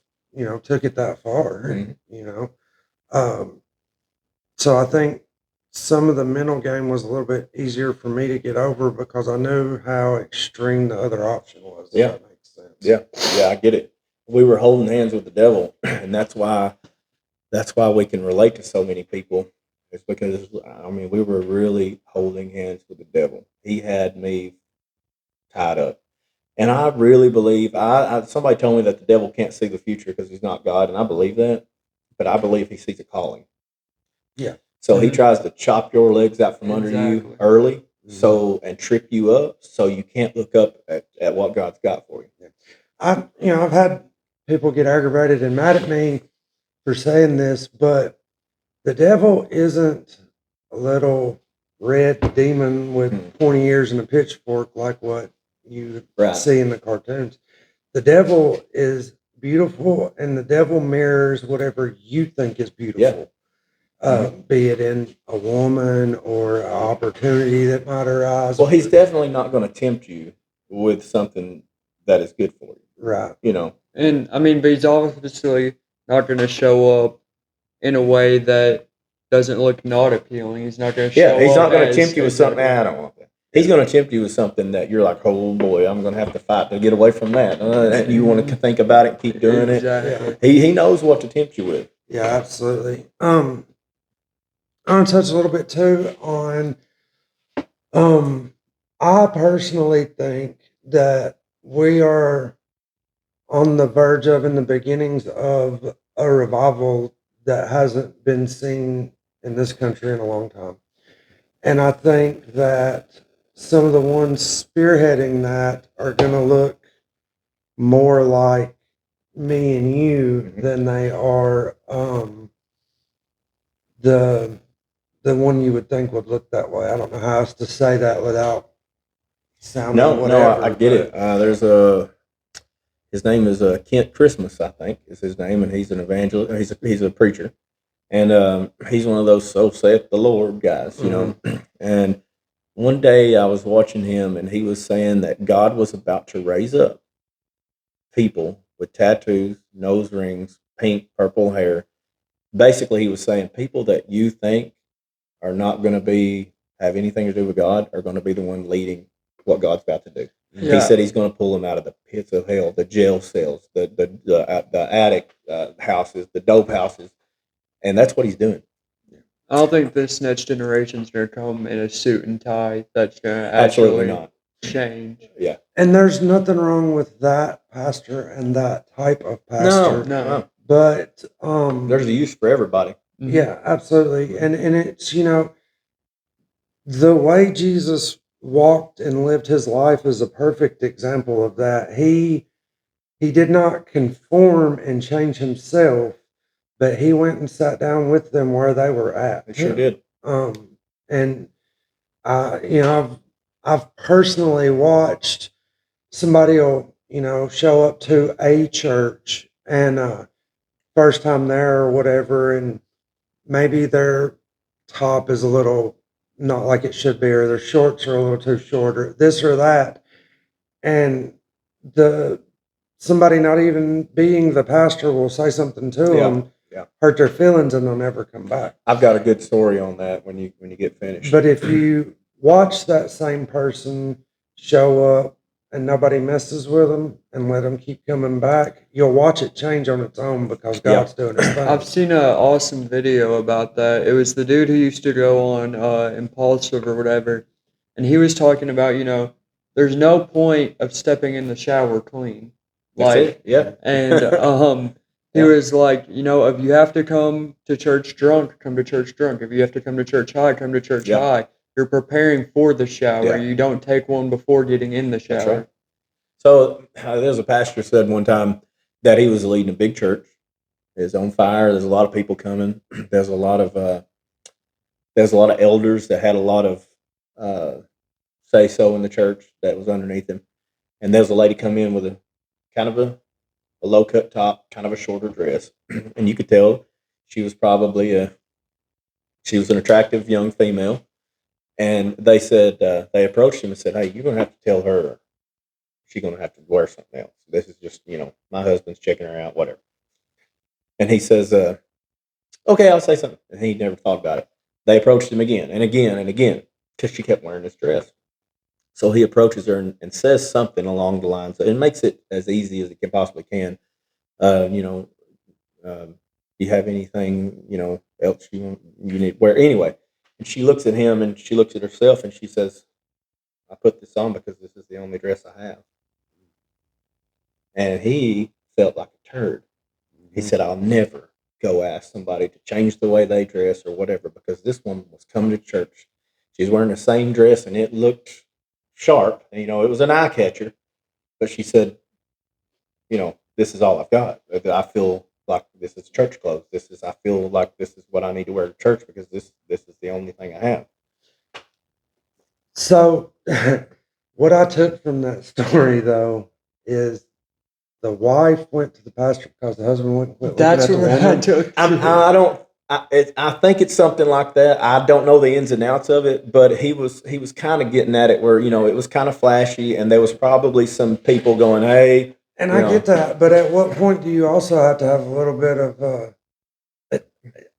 took it that far. Mm-hmm. So I think some of the mental game was a little bit easier for me to get over because I knew how extreme the other option was. Yeah. If that makes sense. Yeah, I get it. We were holding hands with the devil, and that's why we can relate to so many people. It's because we were really holding hands with the devil. He had me tied up, and I really believe. Somebody told me that the devil can't see the future because he's not God, and I believe that. but I believe he sees a calling. Yeah. So he tries to chop your legs out from under you Exactly. early, and trip you up, so you can't look up at what God's got for you. I've had people get aggravated and mad at me for saying this, but the devil isn't a little red demon with 20 ears and a pitchfork like what you Right. see in the cartoons. The devil is beautiful, and the devil mirrors whatever you think is beautiful. Be it in a woman or an opportunity that might arise. Well, he's definitely not going to tempt you with something that is good for you. Right. You know. And I mean, but he's obviously not going to show up in a way that doesn't look not appealing. He's not going to show up. Yeah, he's not going to as- tempt you with as something. a- I don't want that. He's going to tempt you with something that you're like, oh boy, I'm going to have to fight to get away from that. And you want to think about it and keep doing Exactly. it. He knows what to tempt you with. Yeah, absolutely. I want to touch a little bit too on. I personally think that we are on the verge of, in the beginnings of, a revival that hasn't been seen in this country in a long time. And I think that some of the ones spearheading that are going to look more like me and you than they are the one you would think would look that way. I don't know how else to say that without sounding whatever. I get it. There's his name is Kent Christmas, I think is his name, and he's an evangelist. He's a preacher, and he's one of those "so saith the Lord" guys, you know. And one day I was watching him, and he was saying that God was about to raise up people with tattoos, nose rings, pink, purple hair. Basically, he was saying people that you think are not going to have anything to do with God are going to be the one leading what God's about to do. Yeah. He said he's going to pull them out of the pits of hell, the jail cells, the attic houses, the dope houses, and that's what he's doing. I don't think this next generation's going to come in a suit and tie. That's going to Absolutely actually not. change. Yeah. And there's nothing wrong with that pastor and that type of pastor. No. But There's a use for everybody. yeah, absolutely. And it's, the way Jesus walked and lived his life is a perfect example of that. He did not conform and change himself, but he went and sat down with them where they were at. He sure did. And I've personally watched somebody will, show up to a church and first time there or whatever, and maybe their top is a little not like it should be, or their shorts are a little too short, or this or that, and the somebody not even being the pastor will say something to them, hurt their feelings, and they'll never come back. I've got a good story on that when you get finished. But if you watch that same person show up and nobody messes with them and let them keep coming back, you'll watch it change on its own because God's doing his thing. I've seen an awesome video about that. It was the dude who used to go on Impulsive or whatever, and he was talking about, there's no point of stepping in the shower clean. That's it. Yeah. And he was like, if you have to come to church drunk, come to church drunk. If you have to come to church high, come to church high. You're preparing for the shower. Yeah. You don't take one before getting in the shower. That's right. So there's a pastor said one time that he was leading a big church. It's on fire. There's a lot of people coming. There's a lot of elders that had a lot of say so in the church that was underneath him. And there's a lady come in with a kind of a low cut top, kind of a shorter dress, and you could tell she was probably she was an attractive young female. And they said they approached him and said, "Hey, you're gonna have to tell her she's gonna have to wear something else. This is just my husband's checking her out, whatever." And he says, "Okay, I'll say something." And he never thought about it. They approached him again and again and again because she kept wearing this dress. So he approaches her and says something along the lines. It makes it as easy as it can possibly can. You have anything else you need wear anyway? And she looks at him and she looks at herself and she says, "I put this on because this is the only dress I have." And he felt like a turd. He said, "I'll never go ask somebody to change the way they dress or whatever, because this woman was coming to church. She's wearing the same dress and it looked sharp. And, it was an eye catcher. But she said, this is all I've got. I feel like this is church clothes. I feel like this is what I need to wear to church because this is the only thing I have. So, what I took from that story, though, is the wife went to the pastor because the husband went looking That's at the what I woman. took. I think it's something like that. I don't know the ins and outs of it, but he was kind of getting at it where it was kind of flashy, and there was probably some people going, "Hey." And I get that, but at what point do you also have to have a little bit of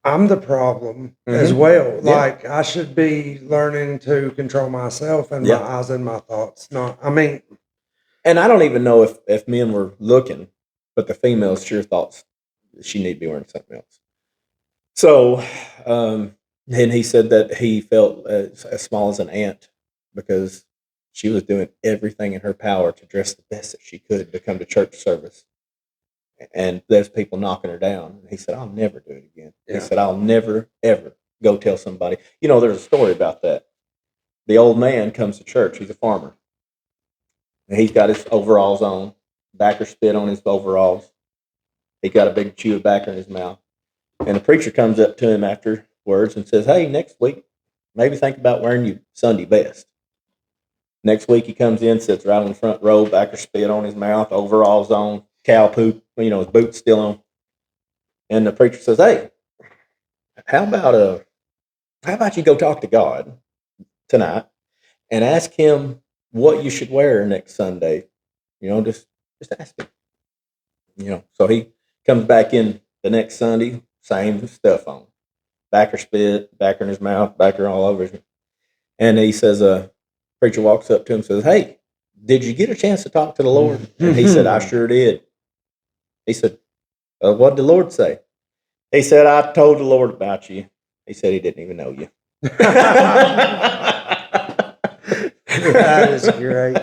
I'm the problem as well. Yeah. Like I should be learning to control myself and my eyes and my thoughts. And I don't even know if men were looking, but the females sure thought she need to be wearing something else. So, and he said that he felt as small as an ant because she was doing everything in her power to dress the best that she could to come to church service. And there's people knocking her down. And he said, I'll never do it again. Yeah. He said, I'll never, ever go tell somebody. There's a story about that. The old man comes to church. He's a farmer. And he's got his overalls on, backer spit on his overalls. He got a big chew of backer in his mouth. And the preacher comes up to him afterwards and says, hey, next week, maybe think about wearing your Sunday best. Next week he comes in, sits right in the front row, backer spit on his mouth, overalls on, cow poop, his boots still on. And the preacher says, hey, how about you go talk to God tonight and ask him what you should wear next Sunday? Just ask him. So he comes back in the next Sunday, same stuff on. Backer spit, backer in his mouth, backer all over him. And he says, preacher walks up to him and says, hey, did you get a chance to talk to the Lord? And he said, I sure did. He said, what did the Lord say? He said, I told the Lord about you. He said he didn't even know you. That is great.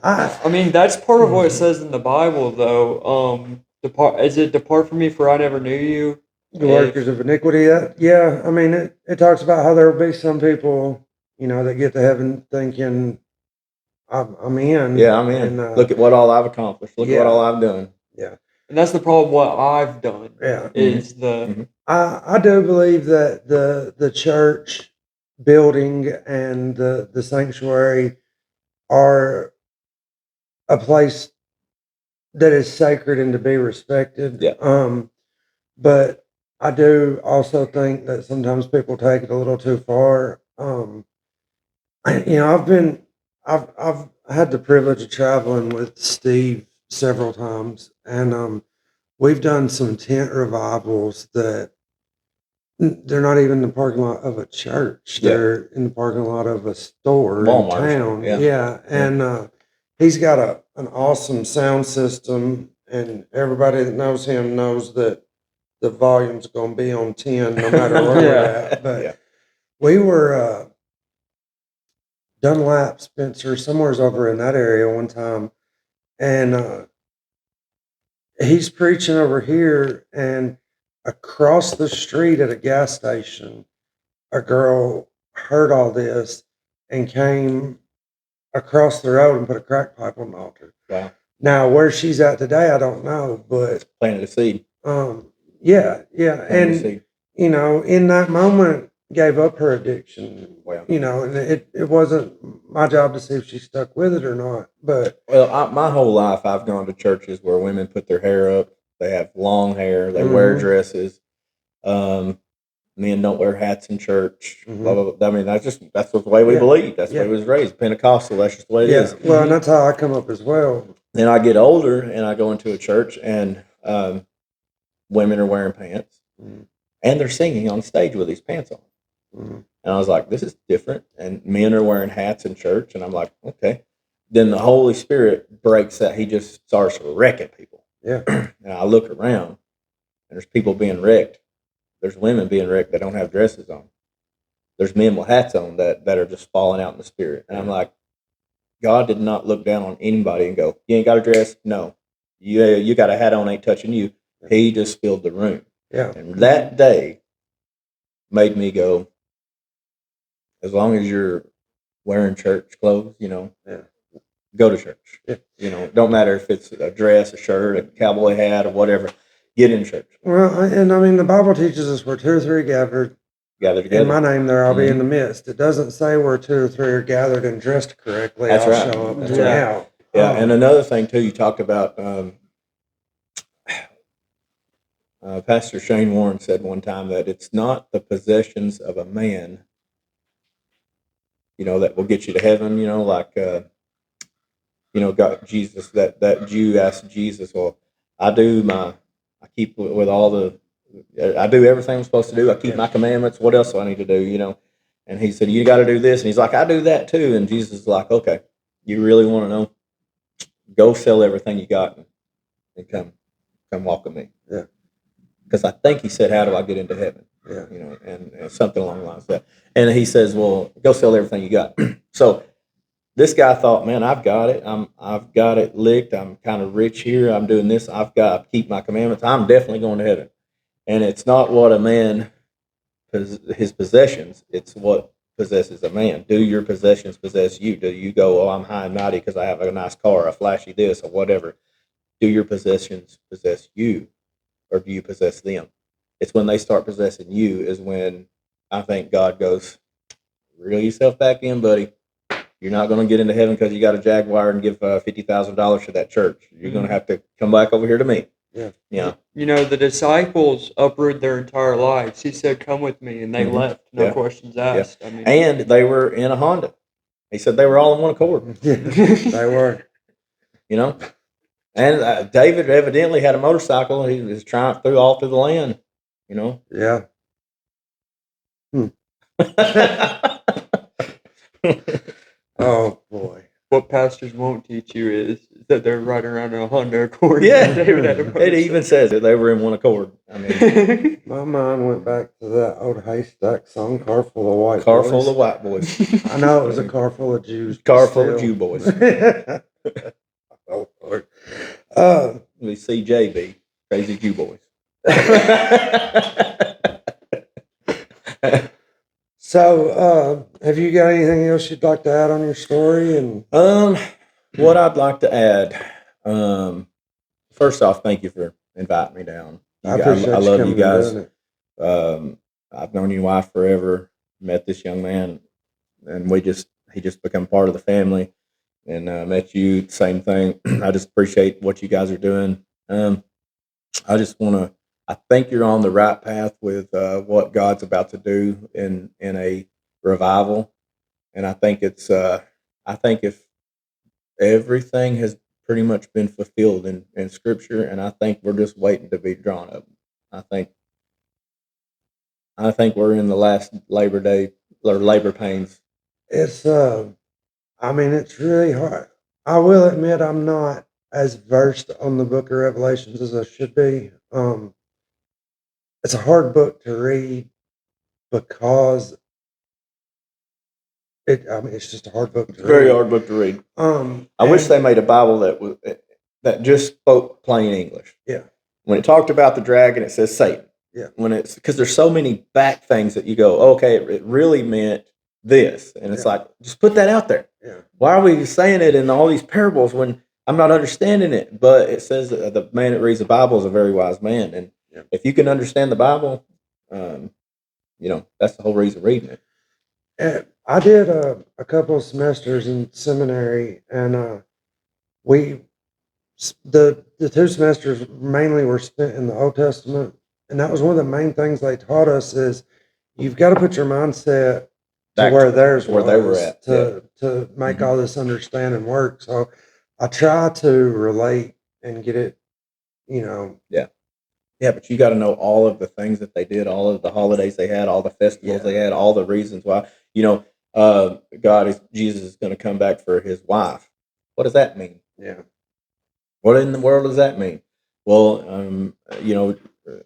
I mean, that's part of what it says in the Bible, though. Depart from me, for I never knew you. The workers of iniquity. Yeah, I mean, it talks about how there will be some people, that get to heaven thinking, I'm in. Yeah, I'm in. And, look at what all I've accomplished. Look at what all I've done. Yeah. And that's the problem. What I've done is I do believe that the church building and the sanctuary are a place that is sacred and to be respected. Yeah. But I do also think that sometimes people take it a little too far. I've had the privilege of traveling with Steve several times, and we've done some tent revivals that they're not even in the parking lot of a church. Yeah. They're in the parking lot of a store Walmart in town. Yeah. And he's got an awesome sound system, and everybody that knows him knows that the volume's going to be on 10 no matter where we're at. But we were Dunlap, Spencer, somewhere's over in that area one time, and he's preaching over here, and across the street at a gas station, a girl heard all this and came across the road and put a crack pipe on the altar. Wow. Now, where she's at today, I don't know, but planted a seed. Yeah. And, in that moment, gave up her addiction. Wow. And it wasn't my job to see if she stuck with it or not. But my whole life, I've gone to churches where women put their hair up. They have long hair. They wear dresses. Men don't wear hats in church. Blah, blah, blah. I mean, that's the way we believe. That's the way we was raised. Pentecostal. That's just the way it is. Well, and that's how I come up as well. Then I get older and I go into a church and women are wearing pants and they're singing on stage with these pants on. And I was like, this is different. And men are wearing hats in church. And I'm like, okay. Then the Holy Spirit breaks that. He just starts wrecking people. Yeah. And I look around and there's people being wrecked. There's women being wrecked that don't have dresses on. There's men with hats on that are just falling out in the spirit. And I'm like, God did not look down on anybody and go, you ain't got a dress? No. You got a hat on, ain't touching you. He just filled the room. Yeah. And that day made me go, as long as you're wearing church clothes, Yeah. go to church. Yeah. Don't matter if it's a dress, a shirt, a cowboy hat, or whatever. Get in church. Well, and I mean, the Bible teaches us where 2 or 3 gathered Gather in together. my name, there I'll be in Mhm. the midst. It doesn't say where 2 or 3 are gathered and dressed correctly, That's I'll right. show up and That's hang right. out. Yeah, and another thing too, you talked about. Pastor Shane Warren said one time that it's not the possessions of a man, that will get you to heaven. Like God, Jesus, that Jew asked Jesus, well, I keep with all I do everything I'm supposed to do. I keep my commandments. What else do I need to do? And he said, you got to do this. And he's like, I do that too. And Jesus is like, okay, you really want to know? Go sell everything you got and come walk with me. Yeah. Because I think he said, how do I get into heaven? Yeah. And something along the lines of that. And he says, well, go sell everything you got. So this guy thought, man, I've got it. I've got it licked. I'm kind of rich here. I'm doing this. I keep my commandments. I'm definitely going to heaven. And it's not what a man, his possessions, it's what possesses a man. Do your possessions possess you? Do you go, oh, I'm high and mighty because I have a nice car, a flashy this, or whatever? Do your possessions possess you, or do you possess them? It's when they start possessing you is when I think God goes, reel yourself back in, buddy. You're not going to get into heaven because you got a Jaguar and give $50,000 to that church. You're going to have to come back over here to me. Yeah. The disciples uprooted their entire lives. He said, come with me, and they Mhm. left. No Yeah. questions asked. I mean, And they were in a Honda. He said they were all in one accord. Yeah. They were. And David evidently had a motorcycle. He was trying all through the land. Yeah. Oh boy. what pastors won't teach you is that they're riding around in a Honda Accord. Yeah. David had a It even says that they were in one accord. I mean, My mind went back to that old Haystack song, Car Full of White car Boys. full of white boys. I know it was a car full of Jews. but Car full of still. Jew boys. Oh, Lord. We see JB, crazy Jew boys. So, have you got anything else you'd like to add on your story? And What I'd like to add, first off, thank you for inviting me down. I appreciate I you love coming you guys. and doing it. I've known your wife forever. Met this young man, and he just become part of the family. And met you, same thing. I just appreciate what you guys are doing. I just want to. I think you're on the right path with what God's about to do in a revival, and I think it's. I think if everything has pretty much been fulfilled in Scripture, and I think we're just waiting to be drawn up. I think we're in the last Labor Day or labor pains. It's I mean, it's really hard. I will admit I'm not as versed on the book of Revelations as I should be. It's a hard book to read because it's just a hard book to It's a very read. hard book to read. I and- wish they made a Bible that just spoke plain English. Yeah. When it talked about the dragon, it says Satan. Yeah. When it's because there's so many back things that you go, okay, it really meant this, and it's Yeah. like just put that out there. Yeah. Why are we saying it in all these parables when I'm not understanding it? But it says that the man that reads the Bible is a very wise man, and Yeah. if you can understand the Bible, that's the whole reason reading it. And I did a couple of semesters in seminary, and the 2 semesters mainly were spent in the Old Testament, and that was one of the main things they taught us is you've got to put your mindset to Back where to theirs where they were was at, to make Mhm. all this understanding work. So I try to relate and get it, Yeah, but you got to know all of the things that they did, all of the holidays they had, all the festivals Yeah. they had, all the reasons why. Jesus is going to come back for his wife. What does that mean? Yeah. What in the world does that mean? Well,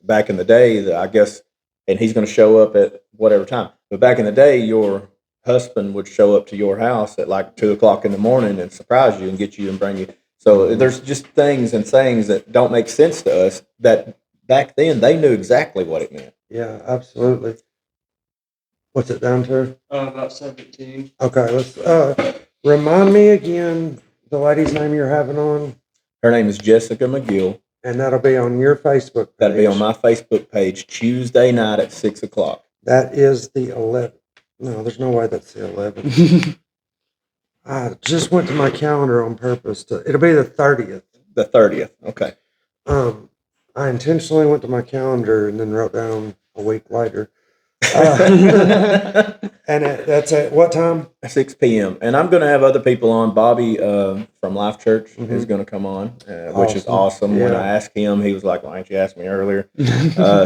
back in the day, I guess, and he's going to show up at whatever time. But back in the day, your husband would show up to your house at like 2:00 in the morning and surprise you and get you and bring you. So Mhm. there's just things and sayings that don't make sense to us that back then they knew exactly what it meant. Yeah, absolutely. What's it down to? About 17. Okay, let's remind me again the lady's name you're having on, Her name is Jessica McGill. and that'll be on your Facebook page. That'll be on my Facebook page Tuesday night at 6:00. That is the 11th. No, there's no way that's the 11th. I just went to my calendar on purpose. It'll be the 30th. The 30th. Okay. I intentionally went to my calendar and then wrote down a week later. And that's at what time? 6 p.m. And I'm going to have other people on. Bobby from Life Church is going to come on, which is awesome. Yeah. When I asked him, he was like, "Why didn't you ask me earlier?"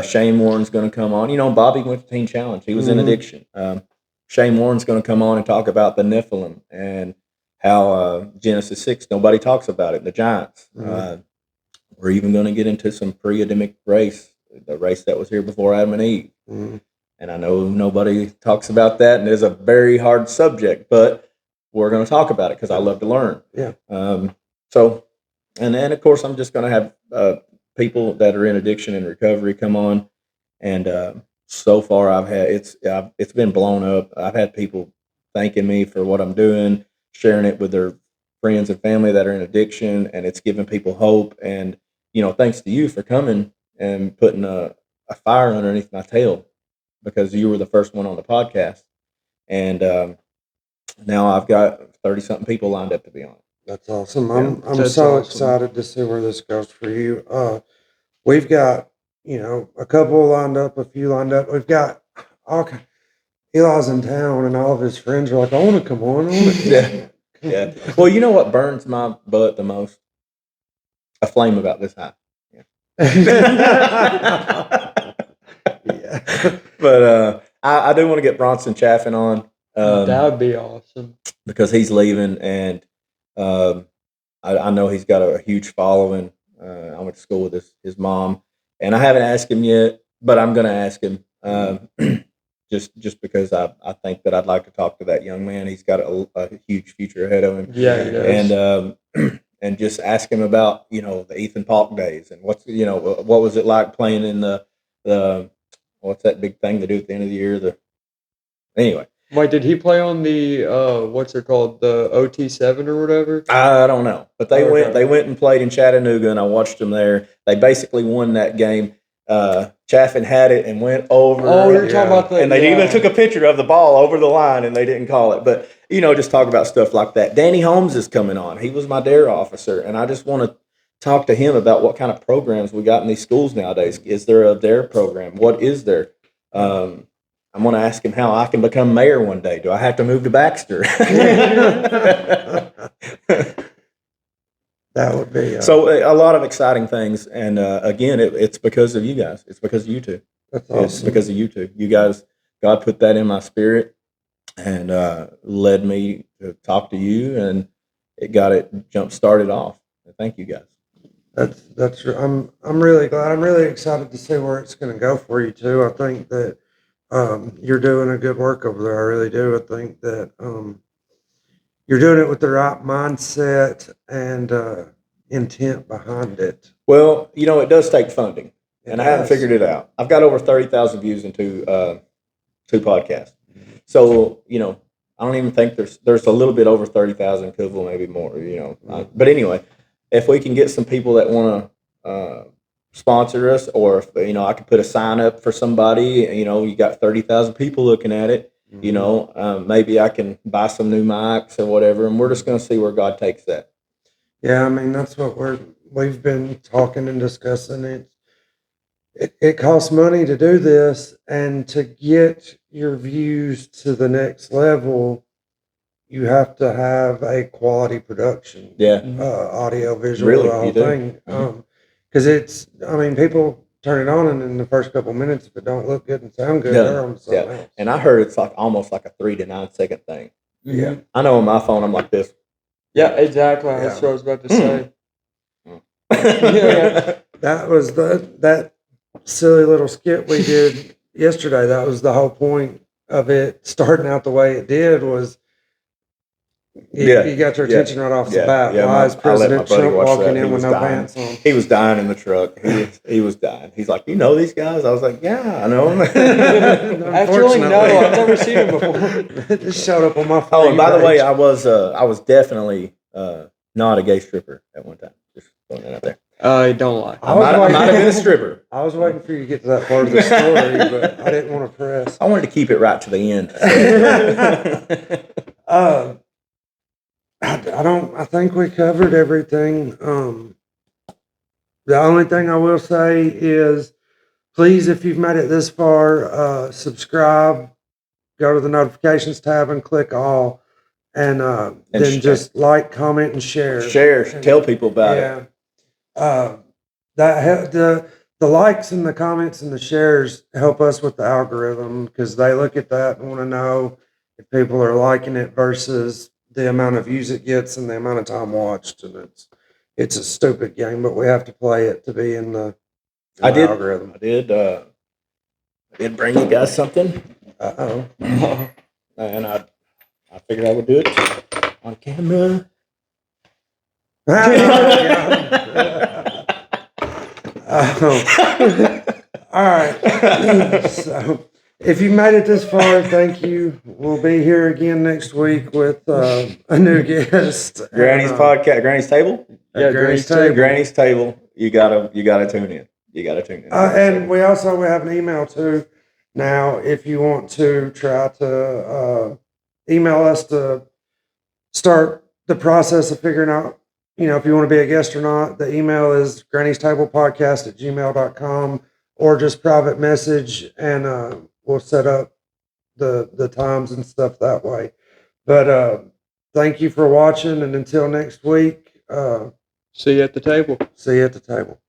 Shane Warren's going to come on. Bobby went to Teen Challenge. He was in addiction. Shane Warren's going to come on and talk about the Nephilim and how Genesis 6, nobody talks about it, the giants. We're even going to get into some pre-Adamic race, the race that was here before Adam and Eve. And I know nobody talks about that, and it's a very hard subject, but we're going to talk about it because I love to learn. Yeah. So, and then of course I'm just going to have people that are in addiction and recovery come on, and so far I've had it's been blown up. I've had people thanking me for what I'm doing, sharing it with their friends and family that are in addiction, and it's giving people hope. And thanks to you for coming and putting a fire underneath my tail, because you were the first one on the podcast, and now I've got 30-something people lined up to be on. That's awesome. I'm That's so awesome. excited to see where this goes for you. We've got a couple lined up, a few lined up. We've got Eli's in town, and all of his friends are like, "I want to come on." Yeah. Well, you know what burns my butt the most? A flame about this high. Yeah. But I do want to get Bronson Chaffin on. That would be awesome. Because he's leaving, and I know he's got a huge following. I went to school with his mom, and I haven't asked him yet, but I'm going to ask him just because I think that I'd like to talk to that young man. He's got a huge future ahead of him. Yeah, he does. And just ask him about the Ethan Falk days, and what was it like playing in the what's that big thing they do at the end of the year? Anyway. Wait, did he play on the what's it called, the OT7 or whatever? I don't know, but they went and played in Chattanooga, and I watched them there. They basically won that game. Chaffin had it and went over. Oh, you're talking about that. And they even took a picture of the ball over the line, and they didn't call it. But just talk about stuff like that. Danny Holmes is coming on. He was my DARE officer, and I just want to talk to him about what kind of programs we got in these schools nowadays. Is there a DARE program? What is there? I'm going to ask him how I can become mayor one day. Do I have to move to Baxter? That would be so a lot of exciting things, and again, it's because of you guys. It's because of you two. That's awesome. It's because of you two. You guys, God put that in my spirit and led me to talk to you, and it got it jump started off. Thank you guys. That's. I'm really glad. I'm really excited to see where it's going to go for you too. I think that you're doing a good work over there. I really do. I think that you're doing it with the right mindset and intent behind it. Well, it does take funding, and I haven't does. figured it out. I've got over 30,000 views in two podcasts. So, I don't even think there's a little bit over 30,000, could well maybe more, But anyway, if we can get some people that want to sponsor us, or if, I could put a sign up for somebody, you got 30,000 people looking at it, maybe I can buy some new mics or whatever, and we're just going to see where God takes that. Yeah, I mean, that's what we've been talking and discussing. It costs money to do this, and to get your views to the next level, you have to have a quality production. Yeah. Audio, visual, Really, the whole you do. thing. Because people turn it on, and in the first couple minutes, if it don't look good and sound good, they're on something else. And I heard it's almost like a 3 to 9 second thing. Yeah. I know on my phone I'm like this. Yeah, exactly. That's what I was about to say. Yeah. That was that silly little skit we did yesterday. That was the whole point of it starting out the way it did, was You got your attention right off the bat. Why is President Trump walking in with no pants on? He was dying in the truck. He was dying. He's like, you know these guys? I was like, yeah, I know them. Actually, no, I've never seen him before. It just showed up on my phone. Oh, and by the way, I was definitely not a gay stripper at one time. Just throwing that out there. Don't lie. I might have been a stripper. I was waiting for you to get to that part of the story, but I didn't want to press. I wanted to keep it right to the end. I think we covered everything. The only thing I will say is, please, if you've made it this far, subscribe, go to the notifications tab and click all, and then just like, comment, and share. Tell people about it. The likes and the comments and the shares help us with the algorithm, because they look at that and want to know if people are liking it versus the amount of views it gets and the amount of time watched. And it's a stupid game, but we have to play it to be in the algorithm. I did bring you guys something. And I figured I would do it on camera. All right. So, if you made it this far, thank you. We'll be here again next week with a new guest. Granny's podcast, Granny's Table. Yeah, Granny's Table. Granny's Table. You gotta tune in. You gotta tune in. And we have an email too. Now, if you want to try to email us to start the process of figuring out, if you want to be a guest or not, the email is granny'stablepodcast@gmail.com, or just private message, and we'll set up the times and stuff that way. But thank you for watching, and until next week, see you at the table. See you at the table.